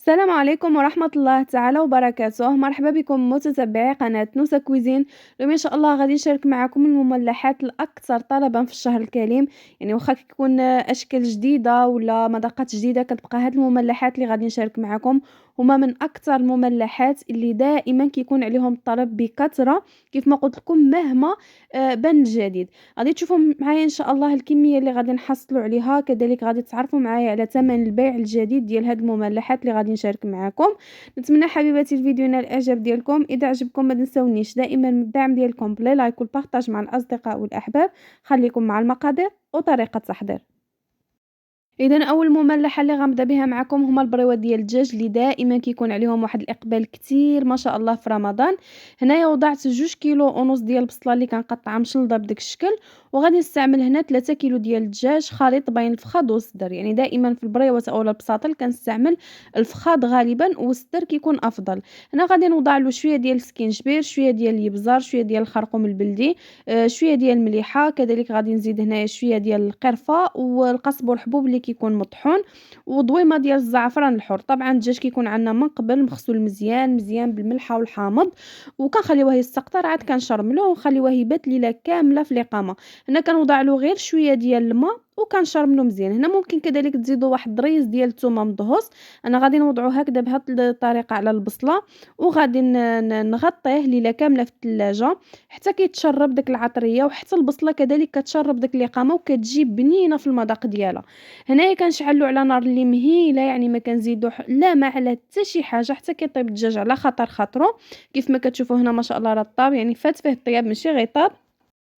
السلام عليكم ورحمة الله تعالى وبركاته، مرحبا بكم متتبعي قناة نوسة كويزين. اليوم إن شاء الله غادي نشارك معكم المملحات الأكثر طلبًا في الشهر الكريم، يعني واخا كيكون أشكال جديدة ولا مذاقات جديدة كتبقى هاد المملحات اللي غادي نشارك معاكم هما من أكثر المملحات اللي دائمًا كيكون عليهم الطلب بكثرة، كيف ما قلت لكم مهما بان الجديد. غادي تشوفوا معايا إن شاء الله الكمية اللي غادي نحصلوا عليها، كذلك غادي تعرفوا معايا على ثمن البيع الجديد ديال هاد المملحات اللي غادي نشارك معاكم. نتمنى حبيباتي الفيديو ينال الاعجاب ديالكم، اذا عجبكم ما تنساونيش دائما من الدعم ديالكم بلاي لايك والبارطاج مع الاصدقاء والاحباب. خليكم مع المقادير وطريقة التحضير. إذا أول مملحة اللي غنبدا بها معكم هما البريوات ديال الدجاج اللي دائما كيكون عليهم واحد الإقبال كتير ما شاء الله في رمضان. هنايا وضعت 2 كيلو ونص ديال البصلة اللي كنقطعها مشلضة بداك الشكل، وغادي نستعمل هنا 3 كيلو ديال الدجاج خليط بين الفخاد والصدر. يعني دائما في البريوات أو البساطل كنستعمل الفخاد غالبا والصدر كيكون أفضل. هنا غادي نوضع له شوية ديال السكينجبير، شوية ديال الإبزار، شوية ديال الخرقوم البلدي، شوية ديال المليحة، كذلك غادي نزيد هنايا شوية ديال القرفة والقصب والحبوب اللي كيكون مطحون، وضويمة ديال الزعفران الحر. طبعا الدجاج كيكون عندنا من قبل مغسول مزيان مزيان بالملحة والحامض، وكنخليوه يستقطر عاد كنشرملوه ونخليوه يبات ليلة كاملة في الإقامة. هنا كنوضع له غير شوية ديال الماء وكنشرملو مزيان. هنا ممكن كذلك تزيدوا واحد الريز ديال الثومه مدهوس. انا غادي نوضعو هكذا بهاد الطريقه على البصله، وغادي نغطيه ليله كامله في الثلاجه حتى كيتشرب داك العطريه، وحتى البصله كذلك كتشرب داك الاقامه وكتجي بنينه في المذاق ديالها. هنايا كنشعلو على نار اللي مهيله، يعني ما كنزيدو لا ما على حتى شي حاجه حتى كيطيب الدجاج على خاطرو. كيف ما كتشوفوا هنا ما شاء الله راه طاب، يعني فات فيه الطياب ماشي غير طاب،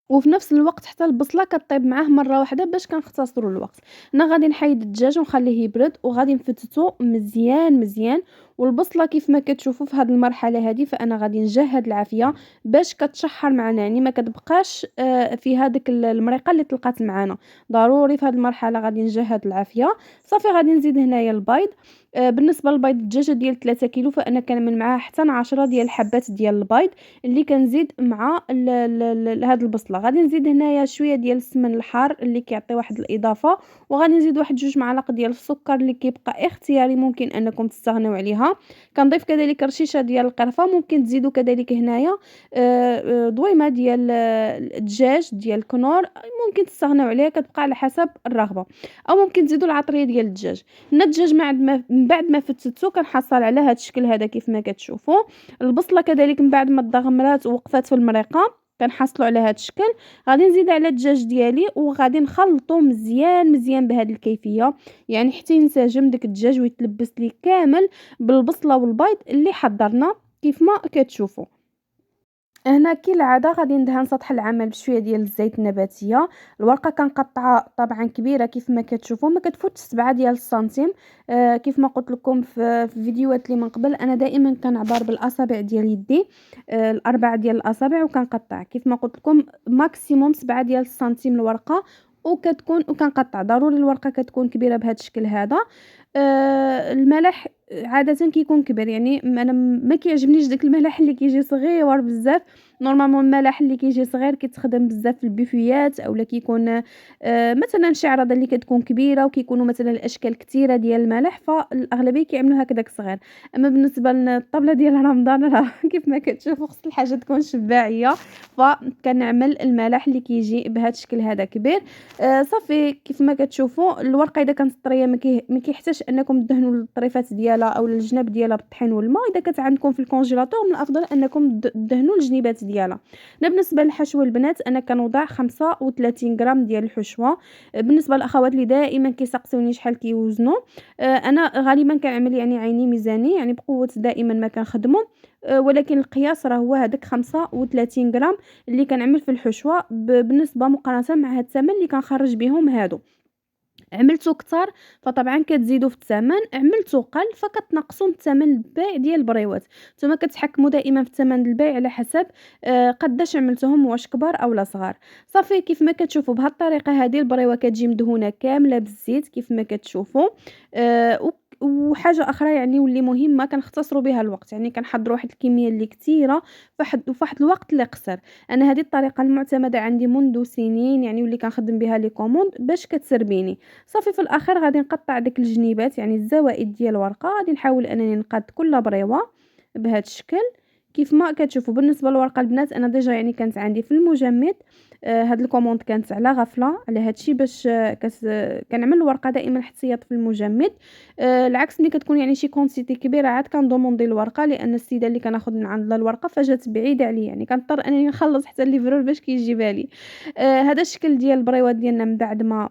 وفي نفس الوقت حتى البصلة كطيب معاه مرة واحدة باش كنختصروا الوقت. انا غادي نحيد الدجاج ونخليه يبرد وغادي نفتتو مزيان مزيان. والبصله كيف ما كتشوفوا في هذه المرحله هذه فانا غادي نجهد العافيه باش كتشحر معنا، يعني ما كتبقاش في هذيك المريقه اللي طلقات معنا. ضروري في هذه المرحله غادي نجهد العافيه. صافي غادي نزيد هنايا البيض. بالنسبه للبيض الدجاجه ديال 3 كيلو فانا كنعمل معاه حتى 10 ديال الحبات ديال البيض اللي كنزيد مع هاد البصله. غادي نزيد هنايا شويه ديال السمن الحار اللي كيعطي واحد الاضافه، وغادي نزيد واحد 2 معالق ديال السكر اللي كيبقى اختياري ممكن انكم تستغنوا عليها. كنضيف كذلك رشيشه ديال القرفه، ممكن تزيدوا كذلك هنايا ضويمه ديال الدجاج ديال الكنور، ممكن تستغنوا عليها كتبقى على حسب الرغبه، او ممكن تزيدوا العطريه ديال الدجاج. هنا الدجاج من بعد ما فتتو كنحصل على هذا الشكل هذا كيف ما كتشوفوا. البصله كذلك من بعد ما تضغمرات ووقفات في المريقه كنحصلوا على هذا الشكل. غادي نزيد على الدجاج ديالي وغادي نخلطو مزيان مزيان بهذه الكيفيه، يعني حتى ينسجم داك الدجاج ويتلبس لي كامل بالبصله والبيض اللي حضرنا كيف ما كتشوفوا. هنا كالعاده غادي ندهن سطح العمل بشويه ديال الزيت النباتيه. الورقه كنقطعها طبعا كبيره كيف ما كتشوفوا، ما كتفوتش 7 ديال السنتيم. كيف ما قلت لكم في فيديوهات اللي من قبل انا دائما كنعبر بالاصابع ديال يدي، الاربعه ديال الاصابع وكنقطع كيف ما قلت لكم ماكسيموم 7 ديال السنتيم الورقه، وكنقطع. ضروري الورقه كتكون كبيره بهذا الشكل هذا. الملح عادة كيكون كبير، يعني أنا ما كيعجبنيش داك الملح اللي كيجي صغيور بزاف. نورمالمون الملح اللي كيجي صغير كيتخدم بزاف في البوفيات، اولا كيكون مثلا شي عرضه اللي كتكون كبيره وكيكونوا مثلا الاشكال كثيره ديال الملح، فالاغلبيه كيعملوا هكذاك صغير. اما بالنسبه للطبله ديال رمضان راه كيف ما كتشوفوا خص الحاجه تكون شباعيه، فكنعمل الملح اللي كيجي بهذا الشكل هذا كبير. صافي كيف ما كتشوفوا الورقه اذا كانت طريه ما كيحتاجش انكم تدهنوا الطريفات ديالها او الجناب ديالها بالطحين والماء. اذا كانت عندكم في الكونجيلاتور من الافضل انكم تدهنوا الجنيبات ديالها. انا بالنسبه للحشوه البنات انا كنوضع 35 غرام ديال الحشوه. بالنسبه للاخوات اللي دائما كيسقسوني شحال كيوزنوا، انا غالبا كنعمل يعني عيني ميزاني، يعني بقوه دائما ما كنخدموا، ولكن القياس راه هو هذاك 35 غرام اللي كنعمل في الحشوه بالنسبه مقارنه مع هاد الثمن اللي كنخرج بهم هادو. عملتو كتر فطبعا كتزيدوا في الثمن، عملتو قل فكتنقصوا من ثمن البيع ديال البريوات. نتوما كتحكموا دائما في ثمن البيع على حسب قداش عملتوهم، واش كبار اولا صغار. صافي كيف ما كتشوفوا بهذه الطريقه هذه البريوه كتجي مدهونه كامله بالزيت كيف ما كتشوفوا. وحاجة أخرى يعني واللي مهمة كنختصروا بها الوقت، يعني كنحضّروا واحد الكمية اللي كتيرة فواحد الوقت اللي قصير. أنا هذه الطريقة المعتمدة عندي منذ سنين يعني واللي كنخدم بها لي كوموند باش كتسربيني. صافي في الأخير غادي نقطّع ديك الجنيبات يعني الزوائد ديال الورقة، غادي نحاول أنني نقاد كل بريوة بهذا الشكل كيف ما كتشوفوا. بالنسبة للورقة البنات أنا ديجا يعني كانت عندي في المجمد، هاد الكوموند كانت على غفلة على هاد الشي باش كنعمل الورقة دائمًا احتياط في المجمد، العكس ملي كتكون يعني شي quantité كبيرة عاد كندوموندي الورقة لأن السيدة اللي كناخد من عندها الورقة فجات بعيدة عليا، يعني كنضطر أنني نخلّص حتى الليفرور باش كيجيبها لي. هذا الشكل ديال البريوات ديالنا من بعد ما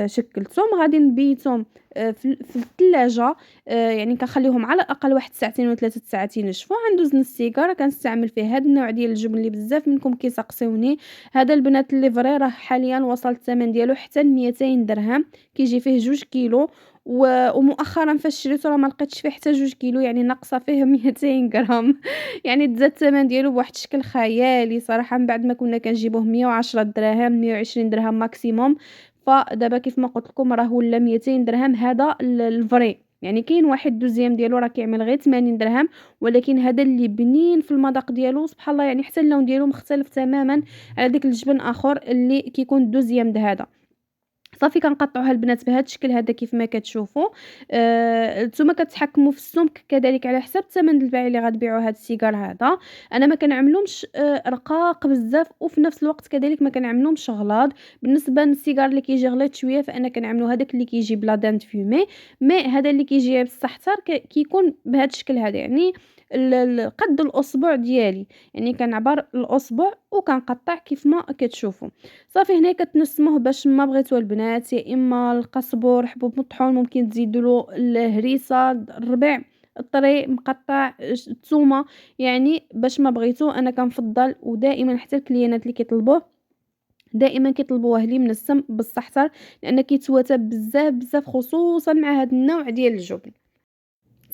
شكّلتهم غادي نبيتهم في الثلاجة، يعني كنخليهم على الأقل واحد ساعتين و 3 ساعات ينشفوا. غندوز للسيكار كنستعمل فيه هاد النوع ديال الجبن اللي بزاف منكم كيسقسيوني. هذا البنات الليفري راه حاليًا وصل الثمن ديالو حتى ل200 درهم، كيجي فيه 2 كيلو ومؤخرًا فاش شريته راه ما لقيتش فيه حتى 2 كيلو يعني ناقصة فيه 200 غرام يعني تزاد الثمن ديالو بواحد الشكل خيالي صراحة من بعد ما كنا كنجيبوه 110 دراهم 120 درهم ماكسيموم، فدابا كيف ما قلت لكم راه ولا 200 درهم هذا الفري. يعني كاين واحد دوزيام ديالو راه كيعمل غير 80 درهم، ولكن هذا اللي بنين في المذاق ديالو سبحان الله يعني حتى اللون ديالو مختلف تمامًا على داك الجبن آخر اللي كيكون الدوزيام د هذا. صافي كنقطعوها البنات بهذا الشكل هذا كيف ما كتشوفوا. نتوما كتحكموا في السمك كذلك على حساب الثمن الباعي اللي غتبيعوا هذا السيجار هذا. انا ما كنعملهمش رقاق بزاف وفي نفس الوقت كذلك ما كنعملهمش غلاظ. بالنسبه للسيجار اللي كيجي غليظ شويه فانا كنعملو هذاك اللي كيجي بلا دانت فيمي، مي هذا اللي كيجي بصح حتى كيكون بهذا الشكل هذا يعني قد الاصبع ديالي، يعني كنعبر الاصبع وكنقطع كيف ما كتشوفوا. صافي هنا كتنسموه باش ما بغيتو البنات يا اما القزبر حبوب مطحون ممكن تزيدوا له الهريسه الربيع الطري مقطع الثومه، يعني باش ما بغيتو. انا كنفضل ودائما حتى الكليانات اللي كيطلبوه دائما كيطلبوه لي منسم بالصحتر لان كيتواتى بزاف بزاف خصوصا مع هذا النوع ديال الجبن.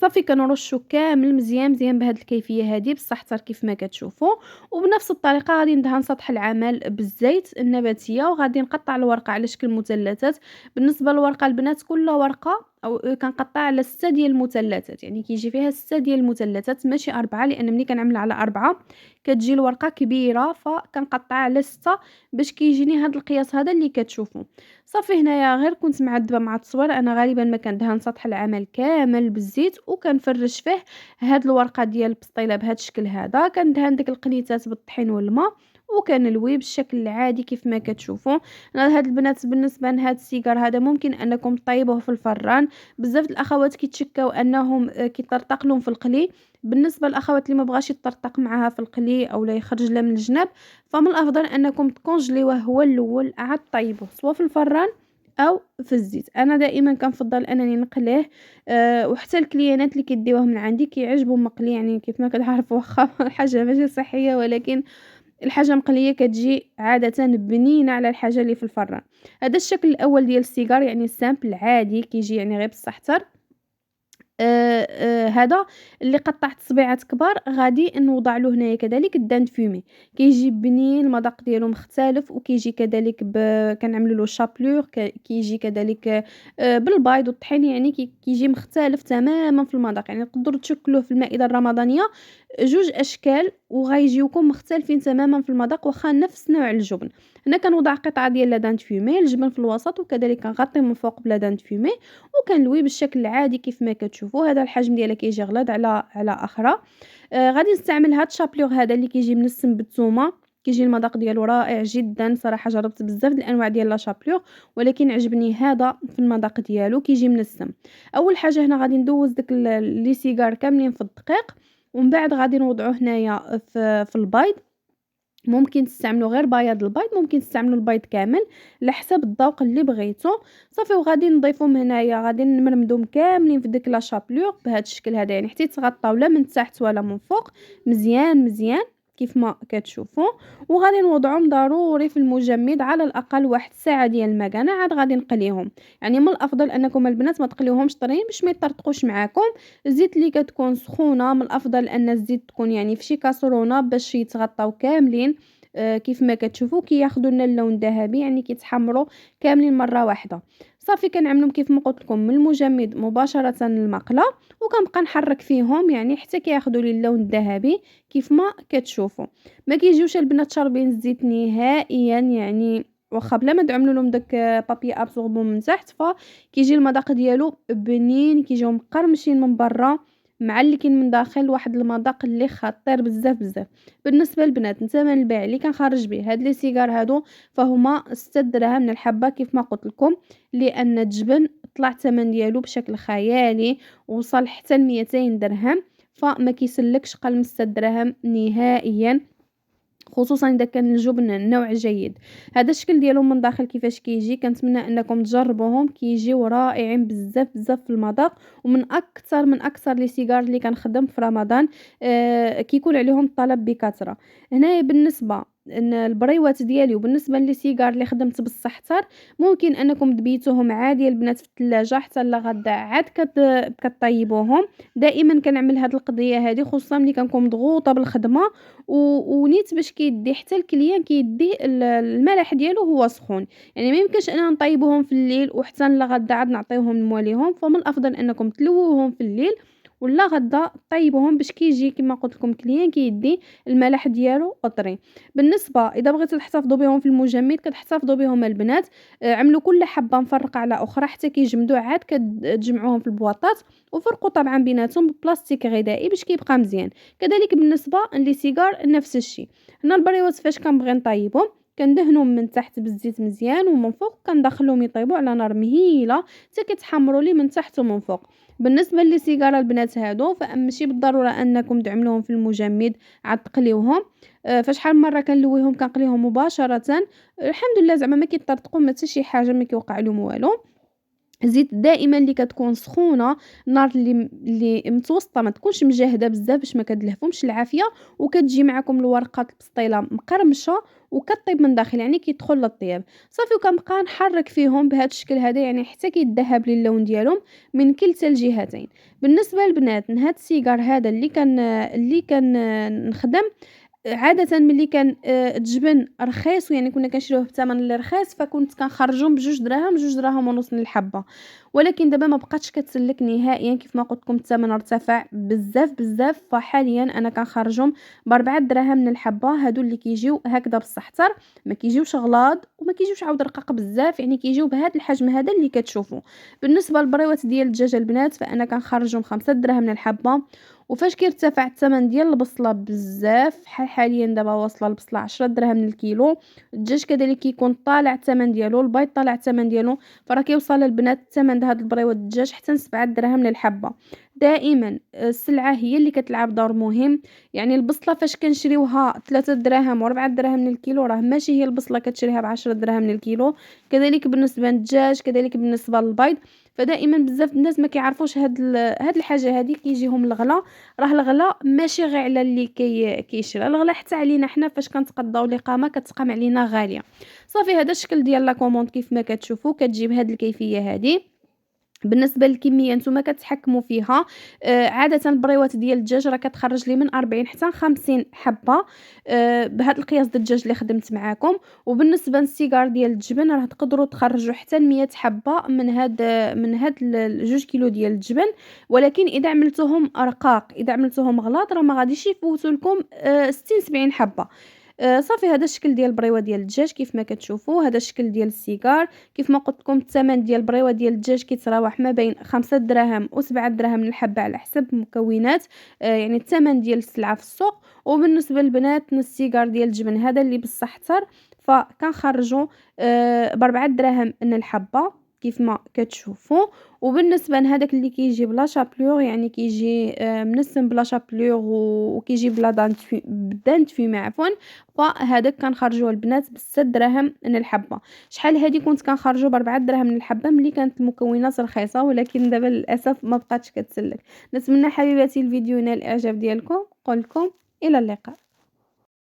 صافي كنرشو كامل مزيان مزيان بهاد الكيفيه هادي بالصحتر كيف ما كتشوفوا. وبنفس الطريقه غادي ندهن سطح العمل بالزيت النباتيه وغادي نقطع الورقه على شكل مثلثات. بالنسبه للورقه البنات كل ورقه او كنقطع على 6 ديال المثلثات، يعني كيجي فيها 6 ديال المثلثات ماشي 4 لان ملي كنعمل على 4 كتجي الورقه كبيره فكنقطع على 6 باش كيجيني هاد القياس هذا اللي كتشوفوا. صافي هنايا غير كنت معذبه مع التصوير انا غالبا ما كندهن سطح العمل كامل بالزيت وكنفرش فيه هاد الورقه ديال البسطيله بهذا الشكل هذا. كندهن ديك القنيتات بالطحين والماء وكنلوي بالشكل العادي كيف ما كتشوفوا. انا هاد البنات بالنسبه لهاد السيجار هذا ممكن انكم طيبوه في الفران. بزاف د الاخوات كيتشكاو انهم كيطرطق لهم في القلي. بالنسبه للاخوات اللي ما بغاش يطرطق معاها في القلي او لا يخرج لها من الجناب فمن الافضل انكم تكونجليوه هو الاول عاد طيبوه سواء في الفران او في الزيت. انا دائما كنفضل انني نقليه. وحتى الكليانات اللي كيديوه من عندي كيعجبهم مقلي، يعني كيف ما كتعرفوا واخا الحاجه ماشي صحيه ولكن الحاجه مقليه كتجي عاده بنينه على الحاجه اللي في الفران. هذا الشكل الاول ديال السيجار يعني السامبل العادي كيجي يعني غير بالصحتر. هذا اللي قطعت صبيعات كبار غادي نوضع له هنايا كذلك الدان فومي كيجي بنين المذاق ديالو مختلف وكيجي كذلك كنعملوا له شابلور كيجي كذلك بالبيض والطحين يعني كيجي مختلف تماما في المذاق. يعني تقدروا تشكلوه في المائده الرمضانيه جوج اشكال وغيجيوكم مختلفين تماما في المذاق واخا نفس نوع الجبن. هنا كنوضع قطعه ديال لا دانت فومي الجبن في الوسط وكذلك كنغطي من فوق بلا دانت فومي وكنلوي بالشكل العادي كيف ما كتشوفوا. هذا الحجم ديالها كيجي غليظ على اخرى. غادي نستعمل هاد الشابلور هذا اللي كيجي منسم بالثومه كيجي المذاق ديالو رائع جدا صراحه. جربت بزاف د الانواع ديال لا شابلور ولكن عجبني هذا في المذاق ديالو كيجي منسم. اول حاجه هنا غادي ندوز داك لي سيجار كاملين في الدقيق ومن بعد غادي نوضعوه هنايا في البيض. ممكن تستعملوا غير بياض البيض ممكن تستعملوا البيض كامل على حسب الذوق اللي بغيتو. صافي وغادي نضيفهم هنايا غادي نمرمدهم كاملين في ديك لا شابلور بهذا الشكل هذا يعني حتى يتغطاو لا من تحت ولا من فوق مزيان مزيان كيف ما كتشوفوا. وغادي نوضعهم ضروري في المجمد على الاقل واحد ساعه ديال المكانه عاد غادي نقليهم. يعني من الافضل انكم البنات ما تقليوهمش طريين باش ما يطرطقوش معاكم. الزيت اللي كتكون سخونه من الافضل ان الزيت تكون يعني في شي كاسرونه باش يتغطاو كاملين. كيف ما كتشوفوا كياخذوا لنا اللون الذهبي يعني كيتحمروا كاملين مره واحده. صافي كنعملهم كيف ما قلت لكم من المجمد مباشرة للمقله، وكنبقى نحرك فيهم يعني حتى كياخذوا لي اللون الذهبي كيف ما كتشوفوا. ما كيجيوش البنات شاربين الزيت نهائيا، يعني واخا بلا ما تعملوا لهم داك بابي ابسوربون من تحت، فكيجي المذاق ديالو بنين، كيجيو مقرمشين من برا معلكين من داخل، واحد المذاق اللي خطير بزاف بزاف. بالنسبه للبنات الثمن البيع اللي كنخرج به هاد لي سيجار هادو فهما 6 دراهم من الحبه كيف ما قلت لكم، لان الجبن طلع الثمن ديالو بشكل خيالي، وصل حتى ل 200 درهم، فما كيسلكش قل من 6 دراهم نهائيا، خصوصا اذا كان الجبن نوع جيد. هذا الشكل ديالهم من داخل كيفاش كيجي، كنتمنى انكم تجربوهم، كيجيو رائعين بزاف بزاف في المذاق، ومن اكثر لي سيجار اللي كنخدم في رمضان كيكون عليهم الطلب بكثره. هنايا بالنسبه ان البريوات ديالي وبالنسبه لي سيجار اللي خدمت بالصحتر، ممكن انكم تبيتوهم عادي البنات في الثلاجه حتى لغدا عاد كطيبوهم. دائما كنعمل هاد القضيه هذه خصوصا ملي كنكون مضغوطه بالخدمه، ونيت باش كيدي حتى الكليان كيدي الملح ديالو هو سخون، يعني ما يمكنش اننا نطيبوهم في الليل وحتى لغدا عاد نعطيوهم لمواليهم، فمن الافضل انكم تلووهم في الليل ولا غدا طيبوهم باش كيجي كما قلت لكم كليان كيدي الملح ديالو اطري. بالنسبه اذا بغيتو تحتفظوا بهم في المجمد كتحتفظوا بهم البنات، عملوا كل حبه مفرقه على اخرى حتى كيجمدوا، عاد كتجمعوهم في البواطات وفرقوا طبعا بيناتهم ببلاستيك غذائي باش كيبقى مزيان. كذلك بالنسبه لي سيجار نفس الشيء. هنا البريوات فاش كنبغي نطيبهم كندهنهم من تحت بالزيت مزيان، ومن فوق كندخلهم يطيبوا على نار مهيله حتى كيتحمروا لي من تحت ومن فوق. بالنسبه لي سيجاره البنات هادو فماشي بالضروره انكم تعملوهم في المجمد، عاد تقليوهم. فشحال من مره كنلويهم كنقليهم مباشره، الحمد لله زعما ما كيطرطقوا ما حتى شي حاجه ما كيوقع لهم والو. الزيت دائما اللي كتكون سخونه، النار اللي متوسطه ما تكونش مجهده بزاف باش ما كتلهفهمش العافيه، وكتجي معكم الورقه البسطيله مقرمشه وكطيب من داخل يعني كيدخل للطياب. صافي وكنبقى نحرك فيهم بهذا الشكل هذا يعني حتى كيذهب لي اللون ديالهم من كلتا الجهتين. بالنسبه للبنات هاد السيجار هذا اللي كان نخدم عادة ملي كان الجبن رخيص، ويعني كنا كنشريوه بثمن اللي رخيص، فكنت كنخرجهم ب2 دراهم 2 دراهم ونص من الحبة. ولكن دابا ما بقاتش كتسلك نهائيا كيف ما قلت لكم الثمن ارتفع بزاف بزاف، فحاليا انا كنخرجهم ب4 دراهم من الحبة. هادو اللي كيجيو هكذا بالصحتر، ما كيجيوش غلاض وما كيجيوش عاود رقاق بزاف، يعني كيجيو بهذا الحجم هذا اللي كتشوفوا. بالنسبة للبريوات ديال الدجاجة البنات فانا كنخرجهم 5 دراهم من الحبة. وفاش كيرتفع الثمن ديال البصله بزاف، حاليا دابا واصله البصله 10 دراهم من الكيلو، الدجاج كذلك كيكون طالع الثمن ديالو، البيض طالع الثمن ديالو، فراه كيوصل البنات الثمن هاد البريوه الدجاج حتى 7 دراهم للحبه. دائما السلعه هي اللي كتلعب دور مهم، يعني البصله فاش كنشريوها 3 دراهم و4 دراهم من الكيلو راه ماشي هي البصله كتشريها ب10 دراهم من الكيلو. كذلك بالنسبه للدجاج كذلك بالنسبه للبيض، فدائما بزاف الناس ما كيعرفوش هاد الحاجه هذه كيجيهم الغلا. راه الغلا ماشي غير على اللي كيشري، الغلا حتى علينا حنا فاش كنتقضاو الاقامه كتقام علينا غاليه. صافي هذا الشكل ديال لا كوموند كيف ما كتشوفوا كتجي بهذه الكيفيه هذه. بالنسبه للكميه نتوما كتحكموا فيها. عاده البريوات ديال الدجاج راه كتخرج لي من 40 حتى 50 حبه، بهذا القياس ديال الدجاج اللي خدمت معاكم. وبالنسبه للسيجار ديال الجبن راه تقدروا تخرجوا حتى 100 حبه من هاد 2 كيلو ديال الجبن، ولكن اذا عملتوهم رقاق اذا عملتوهم غلاط راه ما غاديش يفوتوا لكم 60 70 حبه. صافي هذا الشكل ديال البريوه ديال الدجاج كيف ما كتشوفوا، هذا الشكل ديال السيجار كيف ما قلت لكم. الثمن ديال البريوه ديال الدجاج كيتراوح ما بين 5 دراهم و7 دراهم للحبه على حسب المكونات، يعني الثمن ديال السلعه في السوق. وبالنسبه للبنات السيجار ديال الجبن هذا اللي بالصحتر فكنخرجوا ب4 دراهم من الحبه كيف ما كتشوفوا. وبالنسبه لهداك اللي كيجي بلا شابلور يعني كيجي منسم بلا شابلور وكيجي بلا دانت فيمي عفوا، فهذاك كنخرجوه البنات ب6 دراهم من الحبه. شحال هذه كنت كنخرجو ب4 دراهم من الحبه ملي كانت المكونات رخيصه، ولكن دابا للاسف ما بقاتش كتسلك. نتمنى حبيباتي الفيديو ينال الاعجاب ديالكم، نقول لكم الى اللقاء.